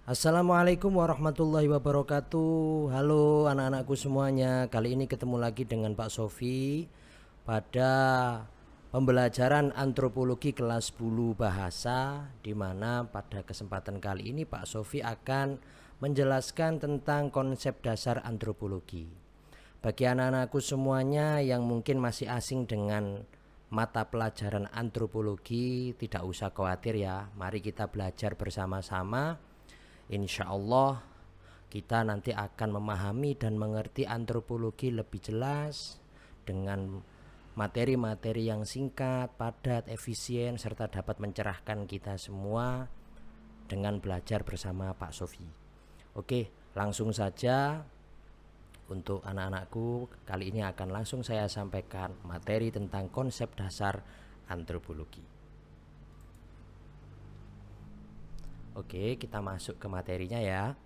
Assalamualaikum warahmatullahi wabarakatuh. Halo anak-anakku semuanya. Kali ini ketemu lagi dengan Pak Sofi pada pembelajaran antropologi kelas 10 bahasa, di mana pada kesempatan kali ini Pak Sofi akan menjelaskan tentang konsep dasar antropologi. Bagi anak-anakku semuanya yang mungkin masih asing dengan mata pelajaran antropologi, tidak usah khawatir ya. Mari kita belajar bersama-sama. Insya Allah kita nanti akan memahami dan mengerti antropologi lebih jelas dengan materi-materi yang singkat, padat, efisien, serta dapat mencerahkan kita semua dengan belajar bersama Pak Sofi. Oke, langsung saja untuk anak-anakku, kali ini akan langsung saya sampaikan materi tentang konsep dasar antropologi. Oke, kita masuk ke materinya ya.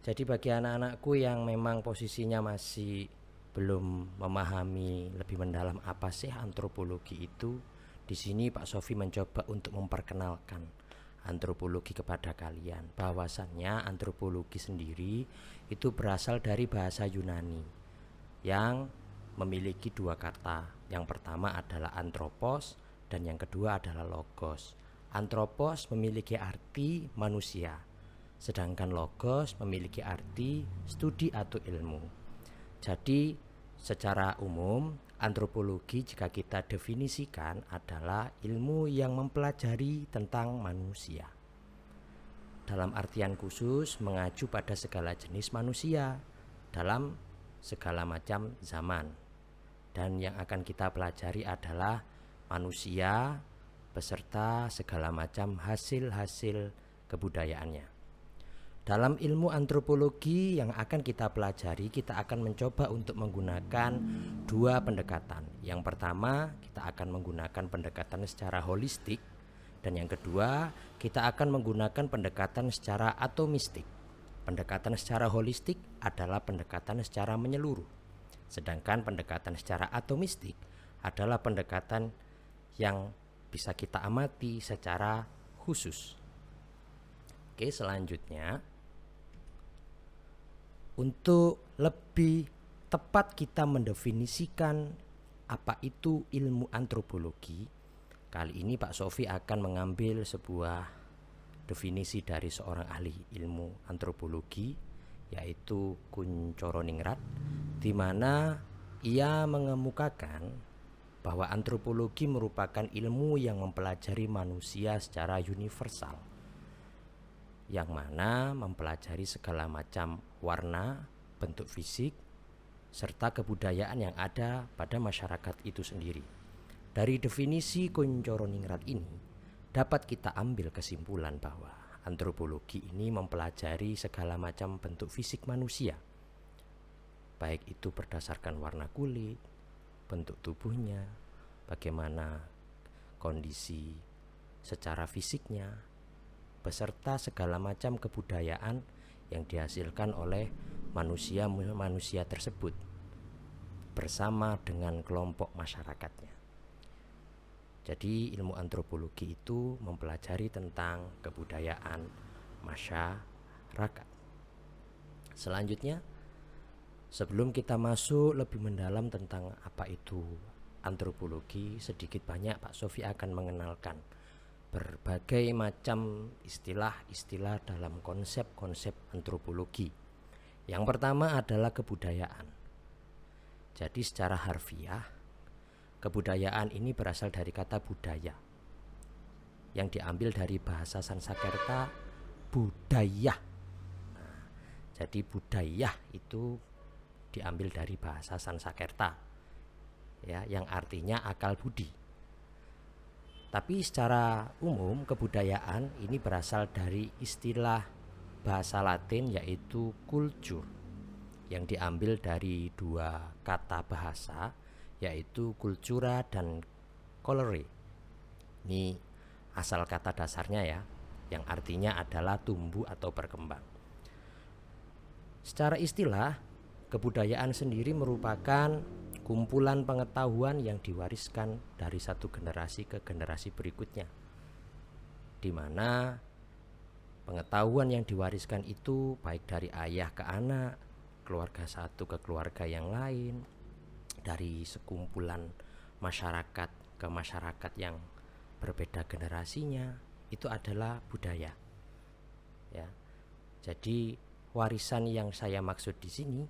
Jadi bagi anak-anakku yang memang posisinya masih belum memahami lebih mendalam apa sih antropologi itu, di sini Pak Sofi mencoba untuk memperkenalkan antropologi kepada kalian. Bahwasannya antropologi sendiri itu berasal dari bahasa Yunani yang memiliki dua kata. Yang pertama adalah anthropos dan yang kedua adalah logos. Anthropos memiliki arti manusia, sedangkan logos memiliki arti studi atau ilmu. Jadi secara umum antropologi jika kita definisikan adalah ilmu yang mempelajari tentang manusia. Dalam artian khusus mengacu pada segala jenis manusia dalam segala macam zaman. Dan yang akan kita pelajari adalah manusia beserta segala macam hasil-hasil kebudayaannya. Dalam ilmu antropologi yang akan kita pelajari, kita akan mencoba untuk menggunakan dua pendekatan. Yang pertama, kita akan menggunakan pendekatan secara holistik, dan yang kedua, kita akan menggunakan pendekatan secara atomistik. Pendekatan secara holistik adalah pendekatan secara menyeluruh, sedangkan pendekatan secara atomistik adalah pendekatan yang bisa kita amati secara khusus. Oke, selanjutnya untuk lebih tepat kita mendefinisikan apa itu ilmu antropologi, kali ini Pak Sofi akan mengambil sebuah definisi dari seorang ahli ilmu antropologi, yaitu Kuncoro Ningrat, di mana ia mengemukakan bahwa antropologi merupakan ilmu yang mempelajari manusia secara universal, yang mana mempelajari segala macam warna, bentuk fisik, serta kebudayaan yang ada pada masyarakat itu sendiri. Dari definisi Kuncoro Ningrat ini dapat kita ambil kesimpulan bahwa antropologi ini mempelajari segala macam bentuk fisik manusia, baik itu berdasarkan warna kulit, bentuk tubuhnya, bagaimana kondisi secara fisiknya, beserta segala macam kebudayaan yang dihasilkan oleh manusia tersebut bersama dengan kelompok masyarakatnya. Jadi ilmu antropologi itu mempelajari tentang kebudayaan masyarakat. Selanjutnya, sebelum kita masuk lebih mendalam tentang apa itu antropologi, sedikit banyak Pak Sofi akan mengenalkan berbagai macam istilah-istilah dalam konsep-konsep antropologi. Yang pertama adalah kebudayaan. Jadi secara harfiah, kebudayaan ini berasal dari kata budaya, yang diambil dari bahasa Sanskerta budaya. Jadi budaya itu diambil dari bahasa Sanskerta, ya, yang artinya akal budi. Tapi secara umum kebudayaan ini berasal dari istilah bahasa Latin, yaitu culture, yang diambil dari dua kata bahasa, yaitu cultura dan colere. Ini asal kata dasarnya ya, yang artinya adalah tumbuh atau berkembang. Secara istilah, kebudayaan sendiri merupakan kumpulan pengetahuan yang diwariskan dari satu generasi ke generasi berikutnya, di mana Pengetahuan yang diwariskan itu baik dari ayah ke anak, keluarga satu ke keluarga yang lain, dari sekumpulan masyarakat ke masyarakat yang berbeda generasinya, itu adalah budaya. Ya. Jadi warisan yang saya maksud di sini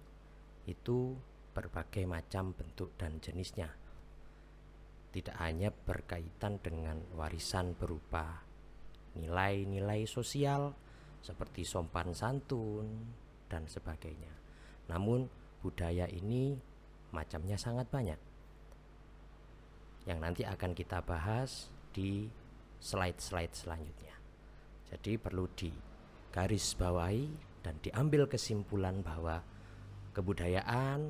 itu berbagai macam bentuk dan jenisnya. Tidak hanya berkaitan dengan warisan berupa nilai-nilai sosial seperti sopan santun dan sebagainya. Namun budaya ini macamnya sangat banyak, yang nanti akan kita bahas di slide-slide selanjutnya. Jadi perlu digarisbawahi dan diambil kesimpulan bahwa kebudayaan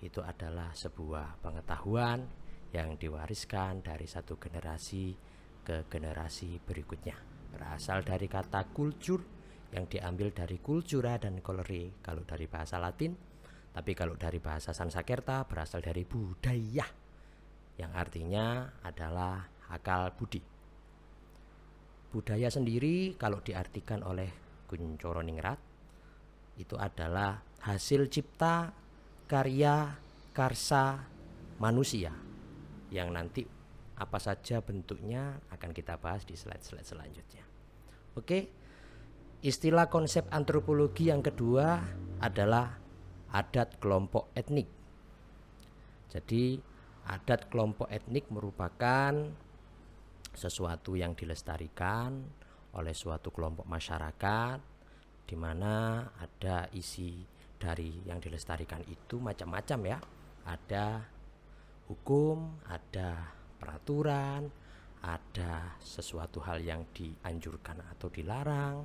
itu adalah sebuah pengetahuan yang diwariskan dari satu generasi ke generasi berikutnya. Berasal dari kata kultur yang diambil dari kultura dan kolere kalau dari bahasa Latin, tapi kalau dari bahasa Sanskerta berasal dari budaya yang artinya adalah akal budi. Budaya sendiri kalau diartikan oleh Kuncoro Ningrat itu adalah hasil cipta karya karsa manusia, yang nanti apa saja bentuknya akan kita bahas di slide-slide selanjutnya. Oke, istilah konsep antropologi yang kedua adalah adat kelompok etnik. Jadi adat kelompok etnik merupakan sesuatu yang dilestarikan oleh suatu kelompok masyarakat, di mana ada isi dari yang dilestarikan itu macam-macam ya. Ada hukum, ada peraturan, ada sesuatu hal yang dianjurkan atau dilarang,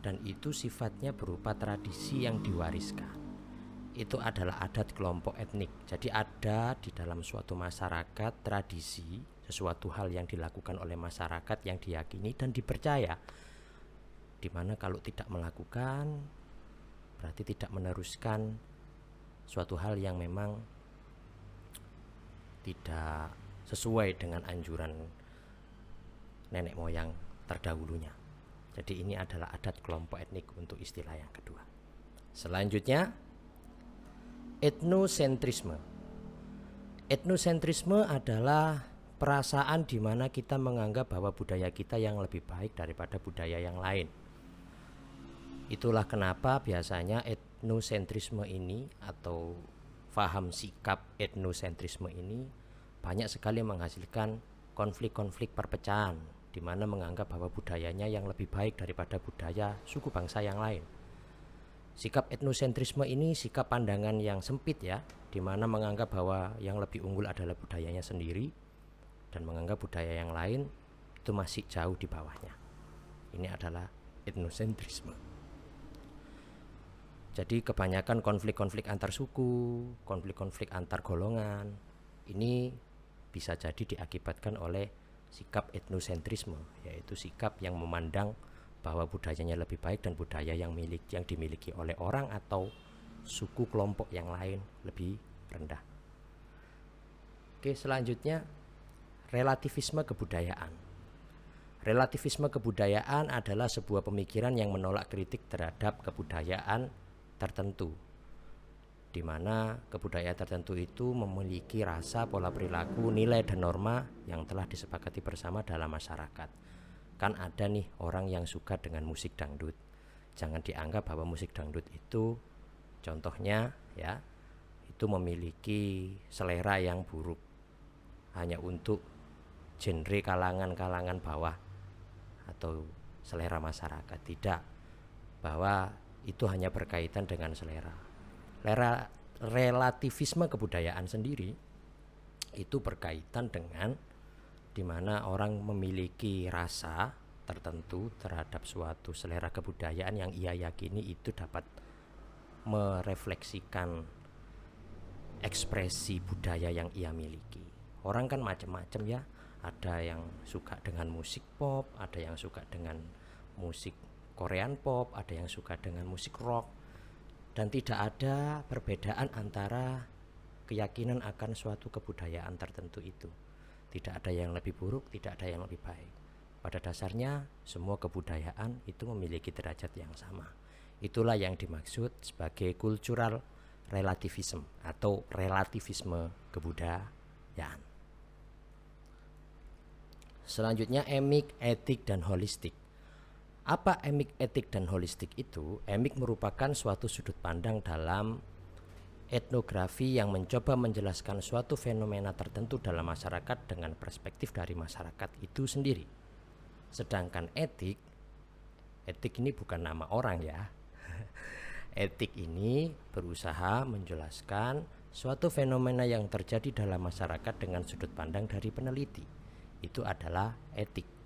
dan itu sifatnya berupa tradisi yang diwariskan. Itu adalah adat kelompok etnik. Jadi ada di dalam suatu masyarakat tradisi, sesuatu hal yang dilakukan oleh masyarakat yang diyakini dan dipercaya, di mana kalau tidak melakukan berarti tidak meneruskan suatu hal yang memang tidak sesuai dengan anjuran nenek moyang terdahulunya. Jadi ini adalah adat kelompok etnik untuk istilah yang kedua. Selanjutnya, etnosentrisme. Etnosentrisme adalah perasaan di mana kita menganggap bahwa budaya kita yang lebih baik daripada budaya yang lain. Itulah kenapa biasanya etnosentrisme ini atau faham sikap etnosentrisme ini banyak sekali menghasilkan konflik-konflik perpecahan, di mana menganggap bahwa budayanya yang lebih baik daripada budaya suku bangsa yang lain. Sikap etnosentrisme ini sikap pandangan yang sempit ya, di mana menganggap bahwa yang lebih unggul adalah budayanya sendiri dan menganggap budaya yang lain itu masih jauh di bawahnya. Ini adalah etnosentrisme. Jadi kebanyakan konflik-konflik antar suku, konflik-konflik antar golongan ini bisa jadi diakibatkan oleh sikap etnosentrisme, yaitu sikap yang memandang bahwa budayanya lebih baik dan budaya yang dimiliki oleh orang atau suku kelompok yang lain lebih rendah. Oke, selanjutnya relativisme kebudayaan. Relativisme kebudayaan adalah sebuah pemikiran yang menolak kritik terhadap kebudayaan tertentu, di mana kebudayaan tertentu itu memiliki rasa, pola perilaku, nilai dan norma yang telah disepakati bersama dalam masyarakat. Kan ada nih orang yang suka dengan musik dangdut. Jangan dianggap bahwa musik dangdut itu contohnya ya, itu memiliki selera yang buruk hanya untuk genre kalangan-kalangan bawah atau selera masyarakat. Tidak, bahwa itu hanya berkaitan dengan selera. Relativisme kebudayaan sendiri itu berkaitan dengan di mana orang memiliki rasa tertentu terhadap suatu selera kebudayaan yang ia yakini itu dapat merefleksikan ekspresi budaya yang ia miliki. Orang kan macam-macam ya, ada yang suka dengan musik pop, ada yang suka dengan musik Korean pop, ada yang suka dengan musik rock, dan tidak ada perbedaan antara keyakinan akan suatu kebudayaan tertentu itu. Tidak ada yang lebih buruk, tidak ada yang lebih baik. Pada dasarnya semua kebudayaan itu memiliki derajat yang sama. Itulah yang dimaksud sebagai cultural relativism atau relativisme kebudayaan. Selanjutnya emik, etik, dan holistik. Apa emik, etik, dan holistik itu? Emik merupakan suatu sudut pandang dalam etnografi yang mencoba menjelaskan suatu fenomena tertentu dalam masyarakat dengan perspektif dari masyarakat itu sendiri. Sedangkan etik ini bukan nama orang ya. Etik ini berusaha menjelaskan suatu fenomena yang terjadi dalam masyarakat dengan sudut pandang dari peneliti. Itu adalah etik.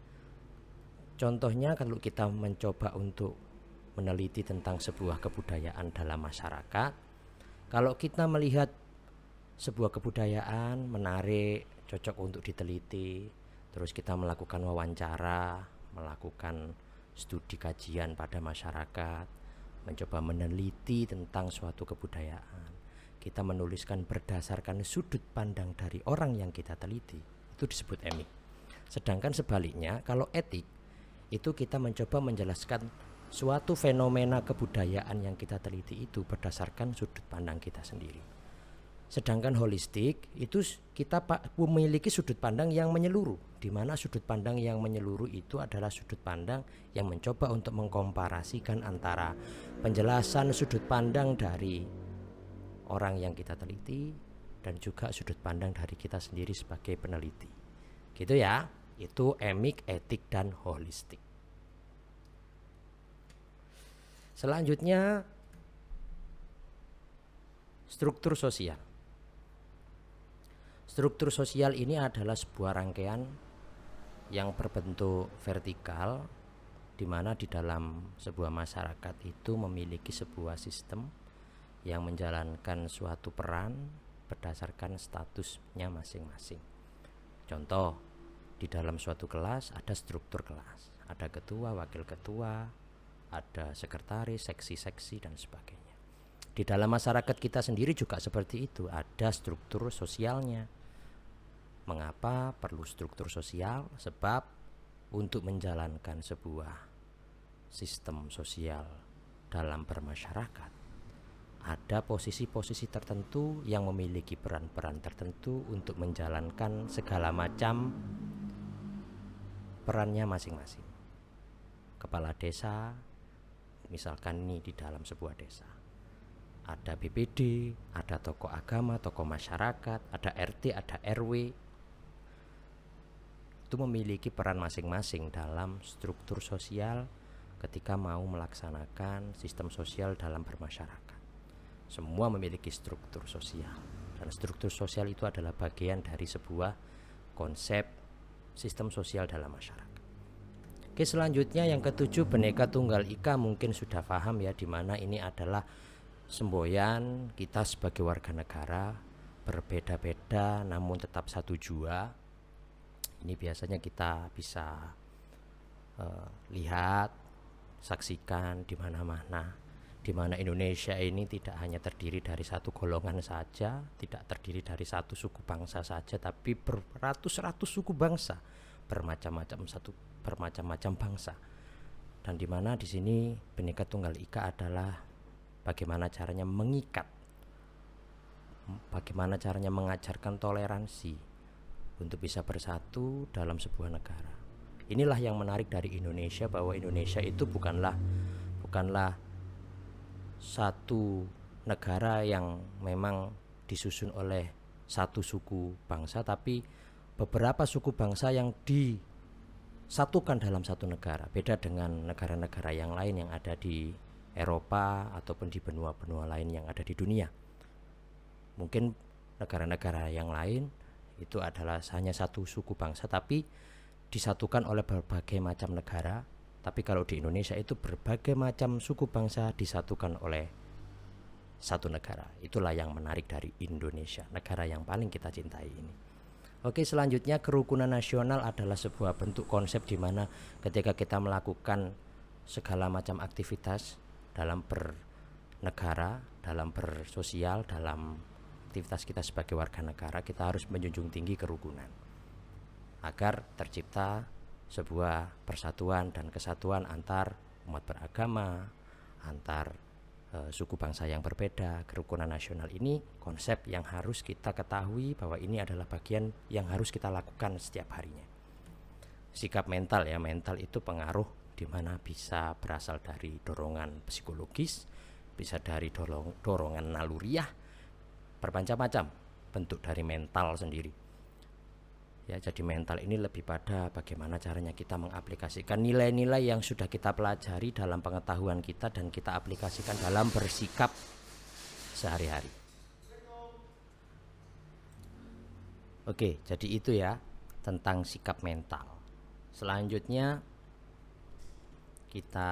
Contohnya kalau kita mencoba untuk meneliti tentang sebuah kebudayaan dalam masyarakat, kalau kita melihat sebuah kebudayaan menarik, cocok untuk diteliti, terus kita melakukan wawancara, melakukan studi kajian pada masyarakat, mencoba meneliti tentang suatu kebudayaan, kita menuliskan berdasarkan sudut pandang dari orang yang kita teliti, itu disebut emik. Sedangkan sebaliknya, kalau etik itu kita mencoba menjelaskan suatu fenomena kebudayaan yang kita teliti itu berdasarkan sudut pandang kita sendiri. Sedangkan holistik itu kita memiliki sudut pandang yang menyeluruh, di mana sudut pandang yang menyeluruh itu adalah sudut pandang yang mencoba untuk mengkomparasikan antara penjelasan sudut pandang dari orang yang kita teliti dan juga sudut pandang dari kita sendiri sebagai peneliti. Gitu ya. Itu emik, etik, dan holistik. Selanjutnya struktur sosial. Struktur sosial ini adalah sebuah rangkaian yang berbentuk vertikal, di mana di dalam sebuah masyarakat itu memiliki sebuah sistem yang menjalankan suatu peran berdasarkan statusnya masing-masing. Contoh, di dalam suatu kelas ada struktur kelas, ada ketua, wakil ketua, ada sekretaris, seksi-seksi, dan sebagainya. Di dalam masyarakat kita sendiri juga seperti itu, ada struktur sosialnya. Mengapa perlu struktur sosial? Sebab untuk menjalankan sebuah sistem sosial dalam bermasyarakat, ada posisi-posisi tertentu yang memiliki peran-peran tertentu untuk menjalankan segala macam perannya masing-masing. Kepala desa, misalkan ini di dalam sebuah desa, ada BPD, ada tokoh agama, tokoh masyarakat, ada RT, ada RW. Itu memiliki peran masing-masing dalam struktur sosial ketika mau melaksanakan sistem sosial dalam bermasyarakat. Semua memiliki struktur sosial, dan struktur sosial itu adalah bagian dari sebuah konsep sistem sosial dalam masyarakat. Oke, selanjutnya yang ketujuh, Bhinneka Tunggal Ika. Mungkin sudah paham ya, di mana ini adalah semboyan kita sebagai warga negara berbeda-beda namun tetap satu jua. Ini biasanya kita bisa lihat, saksikan di mana-mana, di mana Indonesia ini tidak hanya terdiri dari satu golongan saja, tidak terdiri dari satu suku bangsa saja, tapi beratus-ratus suku bangsa, bermacam-macam bangsa. Dan di mana di sini Bhinneka Tunggal Ika adalah bagaimana caranya mengikat, bagaimana caranya mengajarkan toleransi untuk bisa bersatu dalam sebuah negara. Inilah yang menarik dari Indonesia, bahwa Indonesia itu bukanlah satu negara yang memang disusun oleh satu suku bangsa, tapi beberapa suku bangsa yang disatukan dalam satu negara. Beda dengan negara-negara yang lain yang ada di Eropa ataupun di benua-benua lain yang ada di dunia. Mungkin negara-negara yang lain itu adalah hanya satu suku bangsa tapi disatukan oleh berbagai macam negara. Tapi kalau di Indonesia itu berbagai macam suku bangsa disatukan oleh satu negara. Itulah yang menarik dari Indonesia, negara yang paling kita cintai ini. Oke, selanjutnya kerukunan nasional adalah sebuah bentuk konsep di mana ketika kita melakukan segala macam aktivitas dalam bernegara, dalam bersosial, dalam aktivitas kita sebagai warga negara, kita harus menjunjung tinggi kerukunan agar tercipta sebuah persatuan dan kesatuan antar umat beragama, antar suku bangsa yang berbeda. Kerukunan nasional ini konsep yang harus kita ketahui bahwa ini adalah bagian yang harus kita lakukan setiap harinya. Sikap mental ya, mental itu pengaruh di mana bisa berasal dari dorongan psikologis, bisa dari dorongan naluriah, bermacam-macam bentuk dari mental sendiri. Ya, jadi mental ini lebih pada bagaimana caranya kita mengaplikasikan nilai-nilai yang sudah kita pelajari dalam pengetahuan kita dan kita aplikasikan dalam bersikap sehari-hari. Oke, jadi itu ya tentang sikap mental. Selanjutnya kita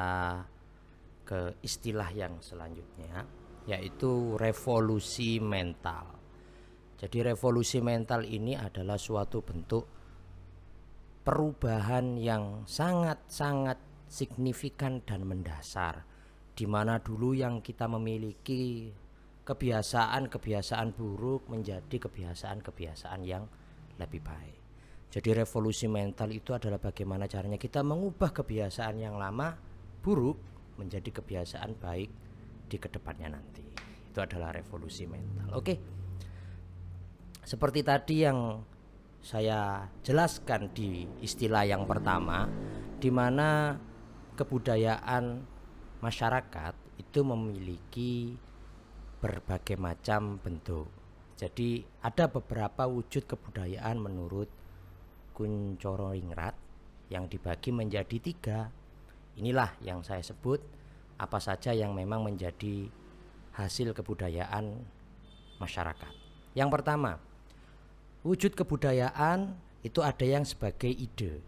ke istilah yang selanjutnya, yaitu revolusi mental. Jadi revolusi mental ini adalah suatu bentuk perubahan yang sangat-sangat signifikan dan mendasar, di mana dulu yang kita memiliki kebiasaan-kebiasaan buruk menjadi kebiasaan-kebiasaan yang lebih baik. Jadi revolusi mental itu adalah bagaimana caranya kita mengubah kebiasaan yang lama buruk menjadi kebiasaan baik di kedepannya nanti. Itu adalah revolusi mental. Oke. Seperti tadi yang saya jelaskan di istilah yang pertama, di mana kebudayaan masyarakat itu memiliki berbagai macam bentuk. Jadi ada beberapa wujud kebudayaan menurut Kunchoro-ringrat yang dibagi menjadi 3. Inilah yang saya sebut apa saja yang memang menjadi hasil kebudayaan masyarakat. Yang pertama, wujud kebudayaan itu ada yang sebagai ide,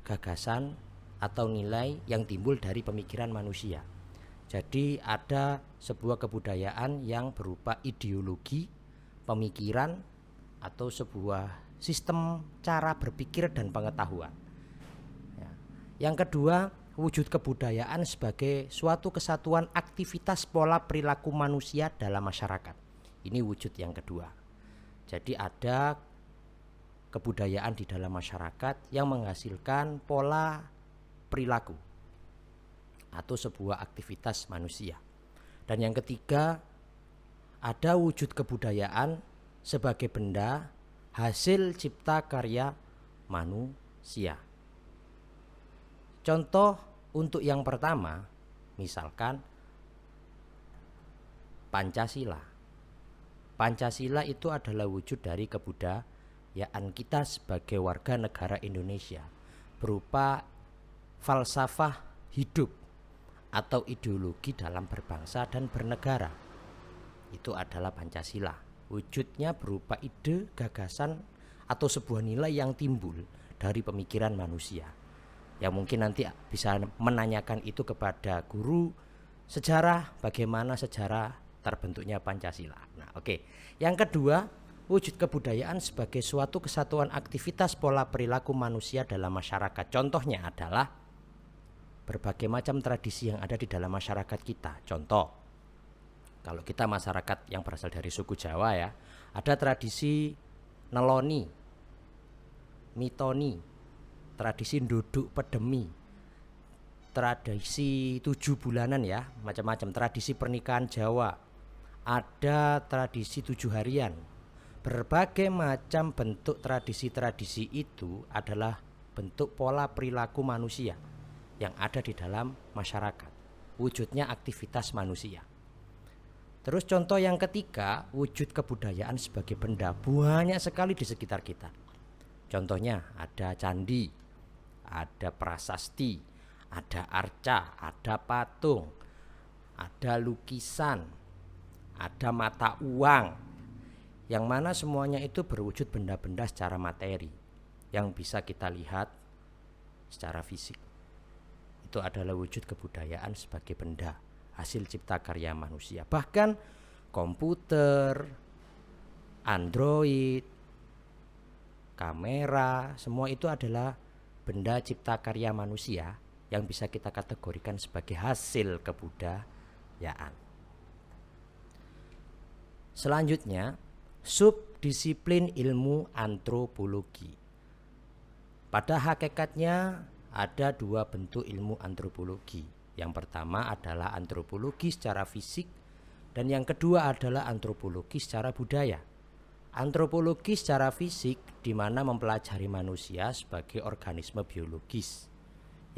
gagasan, atau nilai yang timbul dari pemikiran manusia. Jadi ada sebuah kebudayaan yang berupa ideologi, pemikiran, atau sebuah sistem cara berpikir dan pengetahuan. Ya. Yang kedua, wujud kebudayaan sebagai suatu kesatuan aktivitas pola perilaku manusia dalam masyarakat. Ini wujud yang kedua. Jadi ada kebudayaan di dalam masyarakat yang menghasilkan pola perilaku atau sebuah aktivitas manusia. Dan yang ketiga, ada wujud kebudayaan sebagai benda hasil cipta karya manusia. Contoh untuk yang pertama, misalkan Pancasila. Pancasila itu adalah wujud dari kebudayaan kita sebagai warga negara Indonesia, berupa falsafah hidup atau ideologi dalam berbangsa dan bernegara. Itu adalah Pancasila. Wujudnya berupa ide, gagasan, atau sebuah nilai yang timbul dari pemikiran manusia. Ya mungkin nanti bisa menanyakan itu kepada guru sejarah, bagaimana sejarah terbentuknya Pancasila. Nah, oke. Yang kedua, wujud kebudayaan sebagai suatu kesatuan aktivitas pola perilaku manusia dalam masyarakat. Contohnya adalah berbagai macam tradisi yang ada di dalam masyarakat kita. Contoh, kalau kita masyarakat yang berasal dari suku Jawa ya, ada tradisi neloni, mitoni, tradisi nduduk pedemi, tradisi 7 bulanan ya, macam-macam, tradisi pernikahan Jawa, ada tradisi 7 harian. Berbagai macam bentuk tradisi-tradisi itu adalah bentuk pola perilaku manusia yang ada di dalam masyarakat. Wujudnya aktivitas manusia. Terus contoh yang ketiga, wujud kebudayaan sebagai benda banyak sekali di sekitar kita. Contohnya ada candi, ada prasasti, ada arca, ada patung, ada lukisan, ada mata uang, yang mana semuanya itu berwujud benda-benda secara materi yang bisa kita lihat secara fisik. Itu adalah wujud kebudayaan sebagai benda hasil cipta karya manusia. Bahkan komputer, Android, kamera, semua itu adalah benda cipta karya manusia yang bisa kita kategorikan sebagai hasil kebudayaan. Selanjutnya, subdisiplin ilmu antropologi. Pada hakikatnya ada dua bentuk ilmu antropologi. Yang pertama adalah antropologi secara fisik dan yang kedua adalah antropologi secara budaya. Antropologi secara fisik di mana mempelajari manusia sebagai organisme biologis.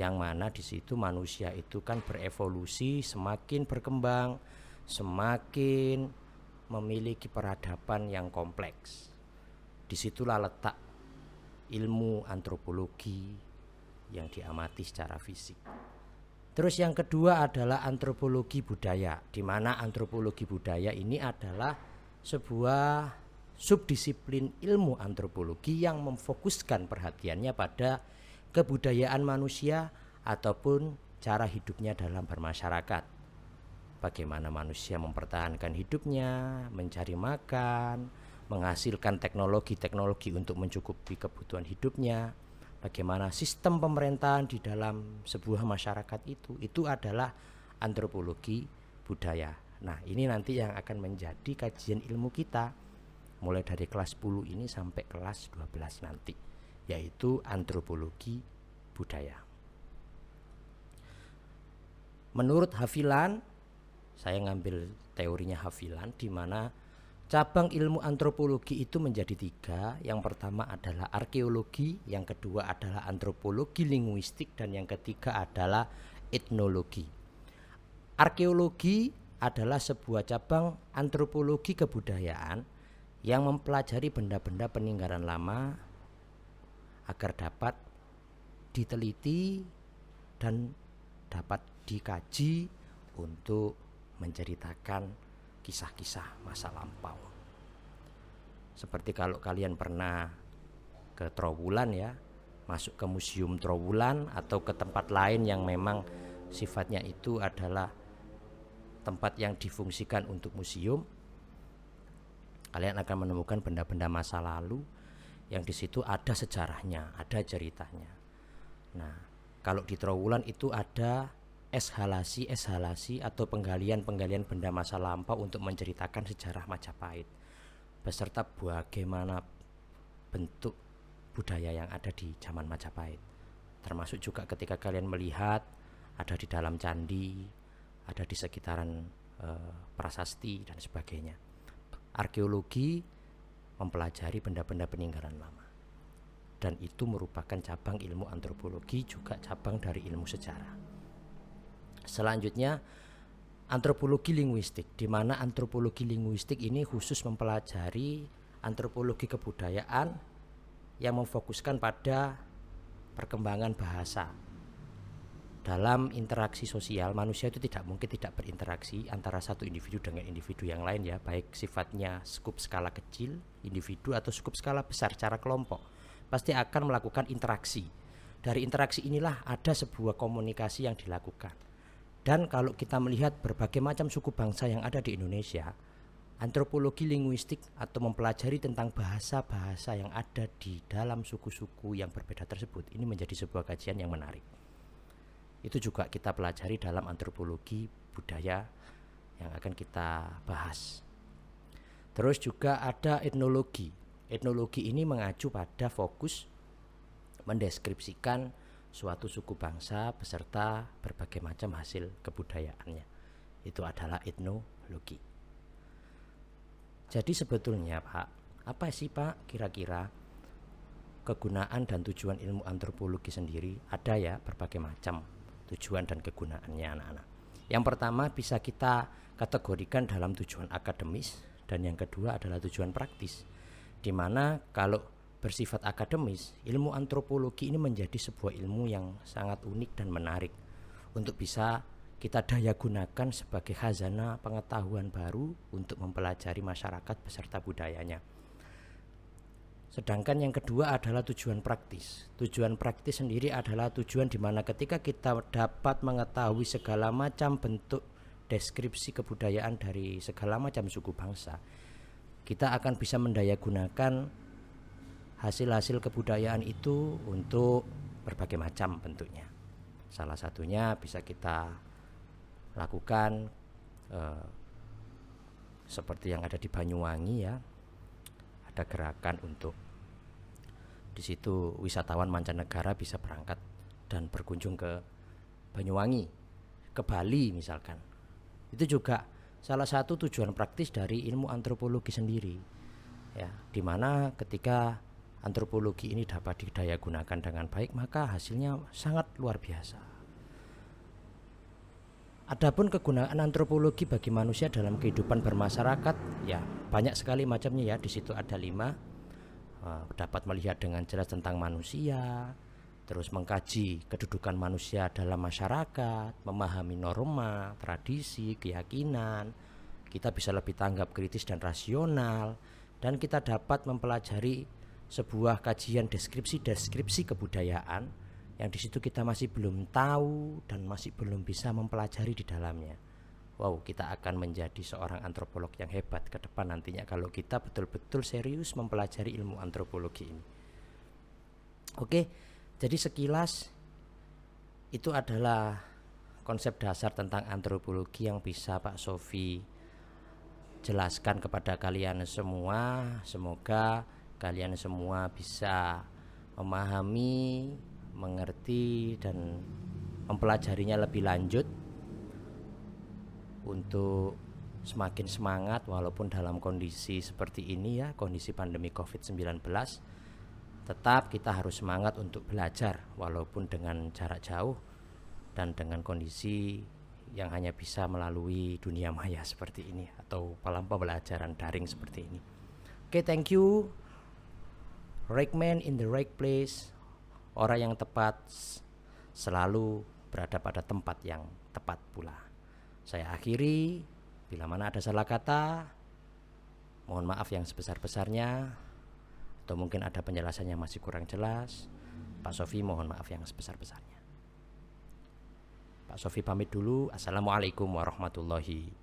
Yang mana di situ manusia itu kan berevolusi, semakin berkembang, semakin memiliki peradaban yang kompleks. Disitulah letak ilmu antropologi yang diamati secara fisik. Terus yang kedua adalah antropologi budaya, di mana antropologi budaya ini adalah sebuah subdisiplin ilmu antropologi yang memfokuskan perhatiannya pada kebudayaan manusia ataupun cara hidupnya dalam bermasyarakat. Bagaimana manusia mempertahankan hidupnya, mencari makan, menghasilkan teknologi-teknologi untuk mencukupi kebutuhan hidupnya, bagaimana sistem pemerintahan di dalam sebuah masyarakat itu adalah antropologi budaya. Nah, ini nanti yang akan menjadi kajian ilmu kita mulai dari kelas 10 ini sampai kelas 12 nanti, yaitu antropologi budaya. Menurut Haviland, saya ngambil teorinya Haviland, di mana cabang ilmu antropologi itu menjadi 3. Yang pertama adalah arkeologi, yang kedua adalah antropologi linguistik, dan yang ketiga adalah etnologi. Arkeologi adalah sebuah cabang antropologi kebudayaan yang mempelajari benda-benda peninggalan lama agar dapat diteliti dan dapat dikaji untuk menceritakan kisah-kisah masa lampau. Seperti kalau kalian pernah ke Trowulan ya, masuk ke museum Trowulan atau ke tempat lain yang memang sifatnya itu adalah tempat yang difungsikan untuk museum, kalian akan menemukan benda-benda masa lalu yang di situ ada sejarahnya, ada ceritanya. Nah, kalau di Trowulan itu ada eshalasi atau penggalian benda masa lampau untuk menceritakan sejarah Majapahit beserta bagaimana bentuk budaya yang ada di zaman Majapahit. Termasuk juga ketika kalian melihat ada di dalam candi, ada di sekitaran prasasti dan sebagainya. Arkeologi mempelajari benda-benda peninggalan lama, dan itu merupakan cabang ilmu antropologi, juga cabang dari ilmu sejarah. Selanjutnya antropologi linguistik, di mana antropologi linguistik ini khusus mempelajari antropologi kebudayaan yang memfokuskan pada perkembangan bahasa. Dalam interaksi sosial, manusia itu tidak mungkin tidak berinteraksi antara satu individu dengan individu yang lain ya, baik sifatnya skup skala kecil individu atau skup skala besar secara kelompok, pasti akan melakukan interaksi. Dari interaksi inilah ada sebuah komunikasi yang dilakukan. Dan kalau kita melihat berbagai macam suku bangsa yang ada di Indonesia, antropologi linguistik atau mempelajari tentang bahasa-bahasa yang ada di dalam suku-suku yang berbeda tersebut, ini menjadi sebuah kajian yang menarik. Itu juga kita pelajari dalam antropologi budaya yang akan kita bahas. Terus juga ada etnologi. Etnologi ini mengacu pada fokus mendeskripsikan suatu suku bangsa beserta berbagai macam hasil kebudayaannya. Itu adalah etnologi. Jadi sebetulnya Pak, apa sih Pak kira-kira kegunaan dan tujuan ilmu antropologi sendiri? Ada ya berbagai macam tujuan dan kegunaannya anak-anak. Yang pertama bisa kita kategorikan dalam tujuan akademis, dan yang kedua adalah tujuan praktis, di mana kalau bersifat akademis, ilmu antropologi ini menjadi sebuah ilmu yang sangat unik dan menarik untuk bisa kita daya gunakan sebagai khazanah pengetahuan baru untuk mempelajari masyarakat beserta budayanya. Sedangkan yang kedua adalah tujuan praktis. Tujuan praktis sendiri adalah tujuan di mana ketika kita dapat mengetahui segala macam bentuk deskripsi kebudayaan dari segala macam suku bangsa, kita akan bisa mendayagunakan hasil-hasil kebudayaan itu untuk berbagai macam bentuknya. Salah satunya bisa kita lakukan seperti yang ada di Banyuwangi ya, ada gerakan untuk Di situ wisatawan mancanegara bisa berangkat dan berkunjung ke Banyuwangi, ke Bali misalkan. Itu juga salah satu tujuan praktis dari ilmu antropologi sendiri. Ya, dimana ketika antropologi ini dapat didaya gunakan dengan baik, maka hasilnya sangat luar biasa. Adapun kegunaan antropologi bagi manusia dalam kehidupan bermasyarakat, ya banyak sekali macamnya ya. Di situ ada 5. Dapat melihat dengan jelas tentang manusia, terus mengkaji kedudukan manusia dalam masyarakat, memahami norma, tradisi, keyakinan. Kita bisa lebih tanggap kritis dan rasional, dan kita dapat mempelajari sebuah kajian deskripsi kebudayaan yang di situ kita masih belum tahu dan masih belum bisa mempelajari di dalamnya. Wow, kita akan menjadi seorang antropolog yang hebat ke depan nantinya kalau kita betul-betul serius mempelajari ilmu antropologi ini. Oke, jadi sekilas itu adalah konsep dasar tentang antropologi yang bisa Pak Sofi jelaskan kepada kalian semua. Semoga kalian semua bisa memahami, mengerti, dan mempelajarinya lebih lanjut untuk semakin semangat walaupun dalam kondisi seperti ini ya, kondisi pandemi COVID-19. Tetap kita harus semangat untuk belajar walaupun dengan jarak jauh dan dengan kondisi yang hanya bisa melalui dunia maya seperti ini atau pembelajaran daring seperti ini. Oke, thank you. Right man in the right place. Orang yang tepat selalu berada pada tempat yang tepat pula. Saya akhiri, bila mana ada salah kata, mohon maaf yang sebesar-besarnya, atau mungkin ada penjelasannya masih kurang jelas, Pak Sofi mohon maaf yang sebesar-besarnya. Pak Sofi pamit dulu. Assalamualaikum warahmatullahi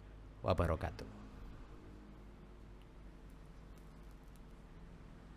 wabarakatuh.